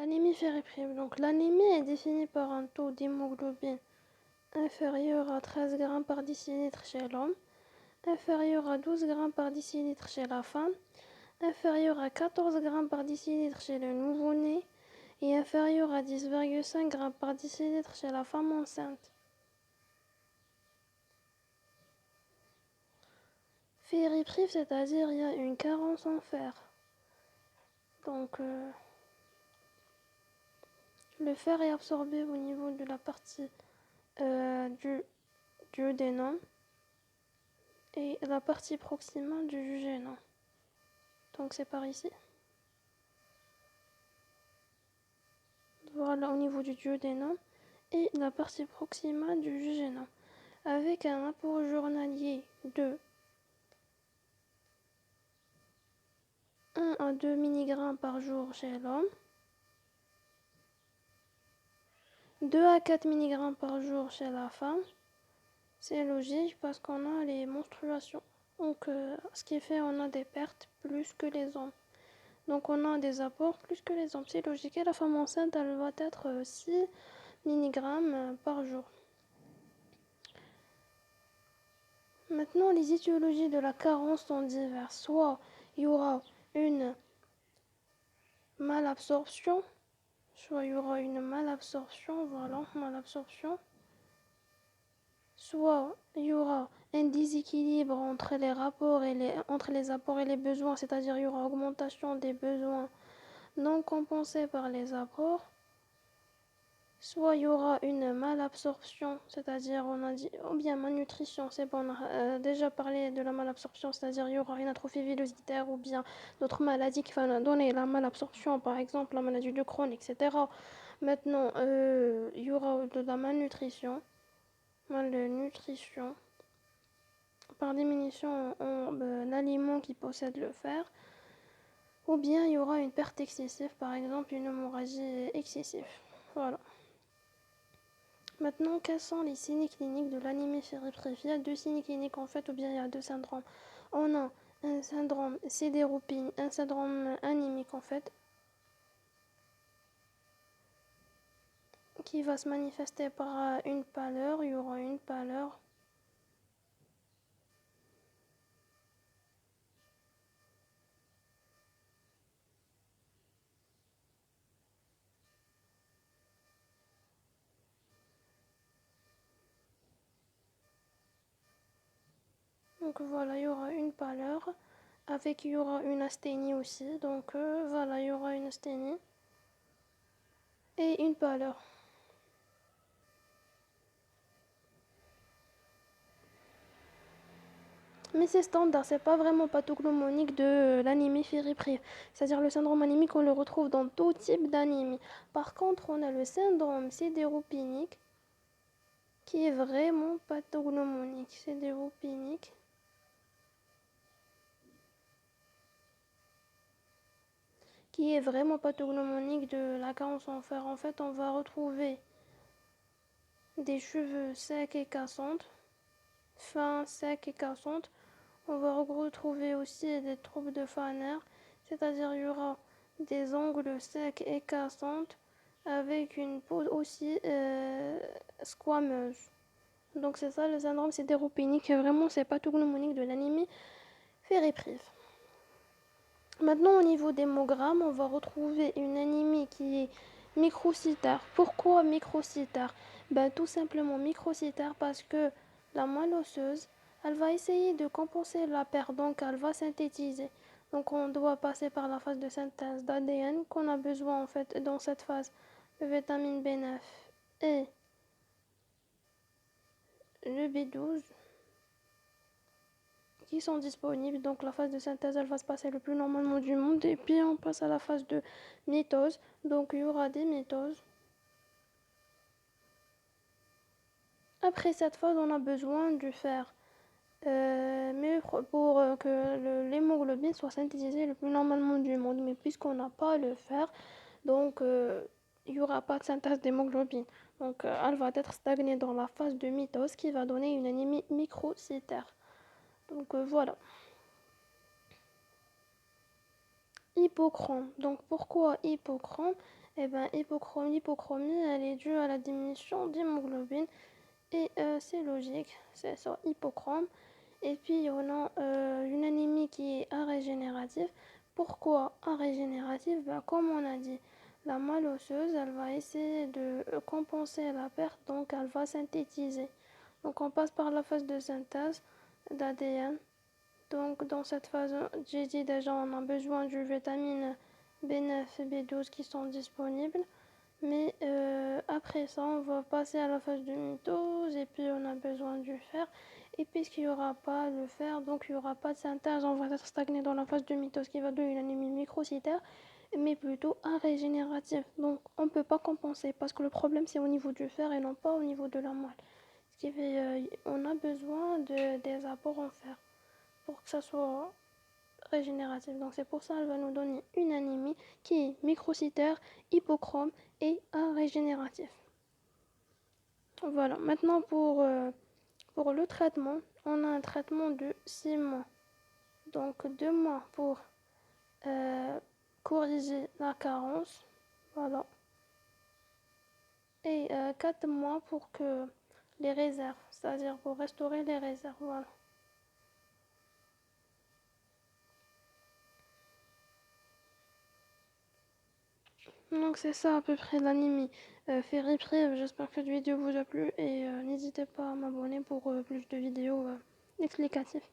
L'anémie ferriprive. Donc l'anémie est définie par un taux d'hémoglobine inférieur à 13 grammes par décilitre chez l'homme, inférieur à 12 grammes par décilitre chez la femme, inférieur à 14 grammes par décilitre chez le nouveau-né et inférieur à 10,5 grammes par décilitre chez la femme enceinte. Ferriprive, c'est-à-dire il y a une carence en fer. Donc le fer est absorbé au niveau de la partie du duodénum et la partie proximale du jugénum. Donc c'est par ici. Voilà au niveau du duodénum et la partie proximale du jugénum. Avec un apport journalier de 1 à 2 mg par jour chez l'homme, 2 à 4 mg par jour chez la femme. C'est logique parce qu'on a les menstruations. Donc ce qui fait on a des pertes plus que les hommes. Donc on a des apports plus que les hommes. C'est logique. Et la femme enceinte, elle va être 6 mg par jour. Maintenant, les étiologies de la carence sont diverses. Soit il y aura une malabsorption, voilà, malabsorption. Soit il y aura un déséquilibre entre les rapports entre les apports et les besoins, c'est-à-dire il y aura augmentation des besoins non compensés par les apports. Soit il y aura une malabsorption, c'est-à-dire on a dit, ou bien malnutrition, c'est bon, on a déjà parlé de la malabsorption, c'est-à-dire il y aura une atrophie vélocitaire ou bien d'autres maladies qui vont donner la malabsorption, par exemple la maladie de Crohn, etc. Maintenant, il y aura de la malnutrition par diminution en aliment qui possède le fer, ou bien il y aura une perte excessive, par exemple une hémorragie excessive. Voilà. Maintenant, quels sont les signes cliniques de l'anémie ferriprive? Il y a deux signes cliniques en fait, ou bien il y a deux syndromes. On a un syndrome sidéropénique, un syndrome anémique en fait, qui va se manifester par une pâleur. Il y aura une pâleur. Donc voilà, il y aura une pâleur. Il y aura une asthénie aussi. Donc voilà, il y aura une asthénie et une pâleur. Mais c'est standard, c'est pas vraiment pathognomonique de l'anémie ferriprive. C'est-à-dire le syndrome anémique, on le retrouve dans tout type d'anémie. Par contre, on a le syndrome sidéropénique qui est vraiment pathognomonique. Sidéropénique. Qui est vraiment pathognomonique de la carence en fer. En fait, on va retrouver des cheveux secs et cassantes, fins, secs et cassantes. On va retrouver aussi des troubles de Fahner, c'est-à-dire il y aura des ongles secs et cassantes avec une peau aussi squameuse. Donc c'est ça le syndrome sidéropénique, vraiment c'est pathognomonique de l'anémie ferriprive. Maintenant au niveau d'hémogramme, on va retrouver une anémie qui est microcytaire. Pourquoi microcytaire? Tout simplement microcytaire parce que la moelle osseuse, elle va essayer de compenser la perte, donc elle va synthétiser. Donc on doit passer par la phase de synthèse d'ADN qu'on a besoin en fait dans cette phase de vitamine B9 et le B12 qui sont disponibles. Donc la phase de synthèse, elle va se passer le plus normalement du monde. Et puis on passe à la phase de mitose. Donc il y aura des mitoses. Après cette phase, on a besoin du fer. Mais pour que l'hémoglobine soit synthétisée le plus normalement du monde. Mais puisqu'on n'a pas le fer, donc il n'y aura pas de synthèse d'hémoglobine. Donc elle va être stagnée dans la phase de mitose qui va donner une anémie microcytaire. Donc voilà. Hypochrome. Donc pourquoi hypochrome? Et ben l'hypochromie, elle est due à la diminution d'hémoglobine. Et c'est logique, c'est sur hypochrome. Et puis on a une anémie qui est arrégénérative. Pourquoi arrégénérative? Ben, comme on a dit, la moelle osseuse, elle va essayer de compenser la perte, donc elle va synthétiser. Donc on passe par la phase de synthèse d'ADN. Donc dans cette phase, j'ai dit déjà, on a besoin du vitamine B9 et B12 qui sont disponibles. Mais après ça, on va passer à la phase de mitose et puis on a besoin du fer. Et puisqu'il n'y aura pas le fer, donc il n'y aura pas de synthèse, on va être stagné dans la phase de mitose qui va donner une anémie microcytaire, mais plutôt régénérative. Donc on ne peut pas compenser parce que le problème c'est au niveau du fer et non pas au niveau de la moelle. Ce qui fait on a besoin des apports en fer pour que ça soit régénératif. Donc c'est pour ça qu'elle va nous donner une anémie qui est microcytaire, hypochrome et régénératif. Voilà, maintenant pour le traitement, on a un traitement de 6 mois. Donc 2 mois pour euh, corriger la carence, voilà. Et 4 mois pour que les réserves, c'est-à-dire pour restaurer les réserves, voilà. Donc c'est ça à peu près l'anémie féripré. J'espère que cette vidéo vous a plu et n'hésitez pas à m'abonner pour plus de vidéos explicatives.